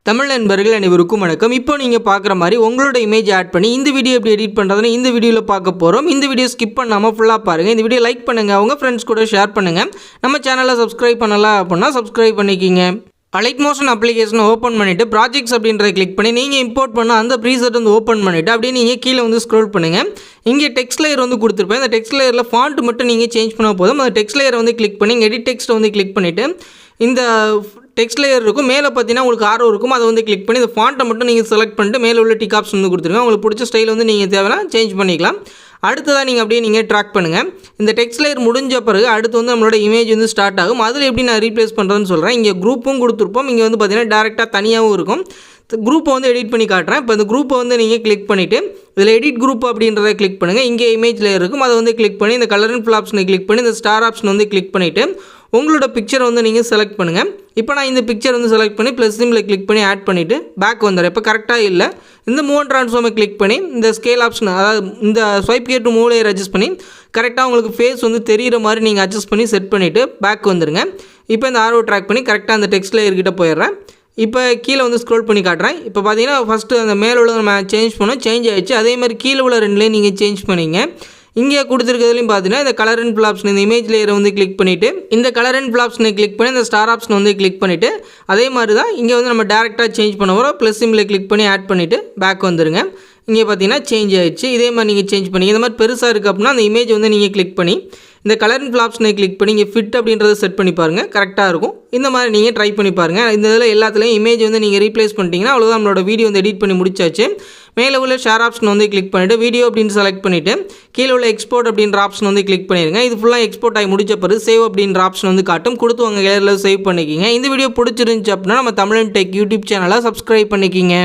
தமிழ் நண்பர்கள் அனைவருக்கும் வணக்கம். இப்போ நீங்கள் பார்க்குற மாதிரி உங்களோட இமேஜ் ஆட் பண்ணி இந்த வீடியோ எப்படி எடிட் பண்ணுறதுன்னு இந்த வீடியோவில் பார்க்க போகிறோம். இந்த வீடியோ ஸ்கிப் பண்ணாமல் ஃபுல்லாக பாருங்கள். இந்த வீடியோ லைக் பண்ணுங்கள், உங்கள் ஃப்ரெண்ட்ஸ் கூட ஷேர் பண்ணுங்கள். நம்ம சேனலை சப்ஸ்கிரைப் பண்ணலாம் அப்படின்னா சப்ஸ்கிரைப் பண்ணிக்கிங்க. லைட் மோஷன் அப்ளிகேஷனை ஓப்பன் பண்ணிவிட்டு ப்ராஜெக்ட்ஸ் அப்படின்றத கிளிக் பண்ணி நீங்கள் இம்போர்ட் பண்ண அந்த ப்ரீசெட் வந்து ஓப்பன் பண்ணிவிட்டு அப்படியே நீங்கள் கீழே வந்து ஸ்க்ரோல் பண்ணுங்கள். இங்கே டெக்ஸ்ட் லேயர் வந்து கொடுத்துருப்பேன். இந்த டெக்ஸ்ட் லேயரில் ஃபாண்ட் மட்டும் நீங்கள் சேஞ்ச் பண்ணால் போதும். அந்த டெக்ஸ்ட் லேயரை வந்து கிளிக் பண்ணி எடிட் டெக்ஸ்ட்டை வந்து கிளிக் பண்ணிவிட்டு இந்த டெக்ஸ்ட் லேயர் இருக்கும், மேலே பார்த்தீங்கன்னா உங்களுக்கு ஆரோ இருக்கும், அதை வந்து கிளிக் பண்ணி இந்த ஃபாண்ட்டை மட்டும் நீங்கள் செலக்ட் பண்ணிட்டு மேலே உள்ள டிக் ஆப்ஷன் வந்து கொடுத்துருங்க. உங்களுக்கு பிடிச்ச ஸ்டைல் வந்து நீங்கள் தேவைன்னா சேஞ்ச் பண்ணிக்கலாம். அடுத்ததாக நீங்கள் அப்படியே நீங்கள் ட்ராக் பண்ணுங்கள். இந்த டெக்ஸ்ட் லேயர் முடிஞ்ச பிறகு அடுத்து வந்து நம்மளோட இமேஜ் வந்து ஸ்டார்ட் ஆகும். அதில் எப்படி நான் ரீப்ளேஸ் பண்ணுறதுன்னு சொல்கிறேன். இங்கே குரூப்பும் கொடுத்துருப்போம், இங்கே வந்து பார்த்தீங்கன்னா டேரெக்டாக தனியாகவும் இருக்கும். குரூப்பை வந்து எடிட் பண்ணி காட்டுறேன். இப்போ இந்த குரூப்பை வந்து நீங்கள் கிளிக் பண்ணிவிட்டு இதில் எடிட் குரூப் அப்படின்றத கிளிக் பண்ணுங்கள். இங்கே இமேஜ் லேயர் இருக்கும், அதை வந்து கிளிக் பண்ணி இந்த கலர் அண்ட் ஃபில் ஆப்ஷனை கிளிக் பண்ணி இந்த ஸ்டார் ஆப்ஷன் வந்து கிளிக் பண்ணிவிட்டு உங்களோட பிக்சரை வந்து நீங்கள் செலக்ட் பண்ணுங்கள். இப்போ நான் இந்த பிக்சர் வந்து செலக்ட் பண்ணி ப்ளஸ் சிம்பிளை கிளிக் பண்ணி ஆட் பண்ணிவிட்டு பேக் வந்துடுறேன். இப்போ கரெக்டாக இல்லை, இந்த மூவ் அண்ட் ட்ரான்ஸ்ஃபார்மை கிளிக் பண்ணி இந்த ஸ்கேல் ஆப்ஷன், அதாவது இந்த swipe gear to move layer adjust பண்ணி கரெக்டாக உங்களுக்கு ஃபேஸ் வந்து தெரிகிற மாதிரி நீங்கள் அட்ஜஸ்ட் பண்ணி செட் பண்ணிவிட்டு பேக் வந்துடுங்க. இப்போ இந்த ஆரோ ட்ராக் பண்ணி கரெக்டாக அந்த டெக்ஸ்ட் லேயர்கிட்ட போயிடுறேன். இப்போ கீழே வந்து ஸ்க்ரோல் பண்ணி காட்டுறேன். இப்போ பார்த்தீங்கன்னா ஃபஸ்ட்டு அந்த மேலே உள்ள நம்ம சேஞ்ச் பண்ணோம், சேஞ்ச் ஆகிடுச்சு. அதே மாதிரி கீழே உள்ள ரெண்டுலேயும் நீங்கள் சேஞ்ச் பண்ணிங்க. இங்கே கொடுத்துருக்கிறதுலையும் பார்த்தீங்கன்னா இந்த கலர் அண்ட் ஃபில் ஆப்ஷன், இந்த இமேஜ் லேயரை வந்து கிளிக் பண்ணிவிட்டு இந்த கலர் அண்ட் ஃபில் ஆப்ஷனை கிளிக் பண்ணி இந்த ஸ்டார் ஆப்ஷனை வந்து கிளிக் பண்ணிவிட்டு அதே மாதிரி தான் இங்கே வந்து நம்ம டேரெக்டாக சேஞ்ச் பண்ண வரோம். ப்ளஸ் சிம்பிளை கிளிக் பண்ணி ஆட் பண்ணிவிட்டு பேக் வந்துடுங்க. இங்கே பார்த்தீங்கன்னா சேஞ்ச் ஆகிடுச்சு. இதே மாதிரி நீங்கள் சேஞ்ச் பண்ணி இந்த மாதிரி பெருசாக இருக்குது அப்படின்னா அந்த இமேஜ் வந்து நீங்கள் கிளிக் பண்ணி இந்த கலர் அண்ட் ஃபில் ஆப்ஷனை கிளிக் பண்ணி இங்கே ஃபிட் அப்படின்றத செட் பண்ணி பாருங்கள், கரெக்டாக இருக்கும். இந்த மாதிரி நீங்கள் ட்ரை பண்ணி பாருங்கள். இந்த இதில் எல்லாத்துலேயும் இமேஜ் வந்து நீங்கள் ரீப்ளேஸ் பண்ணிட்டீங்கன்னா அவ்வளோதான், நம்மளோட வீடியோ வந்து எடிட் பண்ணி முடிச்சாச்சு. மேலே உள்ள ஷேர் ஆப்ஷன் வந்து கிளிக் பண்ணிவிட்டு வீடியோ அப்படின்னு செலக்ட் பண்ணிவிட்டு கீழே உள்ள எக்ஸ்போர்ட் அப்படின்ற ஆப்ஷன் வந்து கிளிக் பண்ணிடுங்க. இது ஃபுல்லாக எக்ஸ்போர்ட் ஆகி முடிச்ச பிறகு சேவ் அப்படின்ற ஆப்ஷன் வந்து காட்டும், கொடுத்து உங்கள் கேலரியில் சேவ் பண்ணிக்கிங்க. இந்த வீடியோ பிடிச்சிருந்துச்சு அப்படின்னா நம்ம தமிழன் டெக் யூடியூப் சேனலை சப்ஸ்கிரைப் பண்ணிக்கிங்க.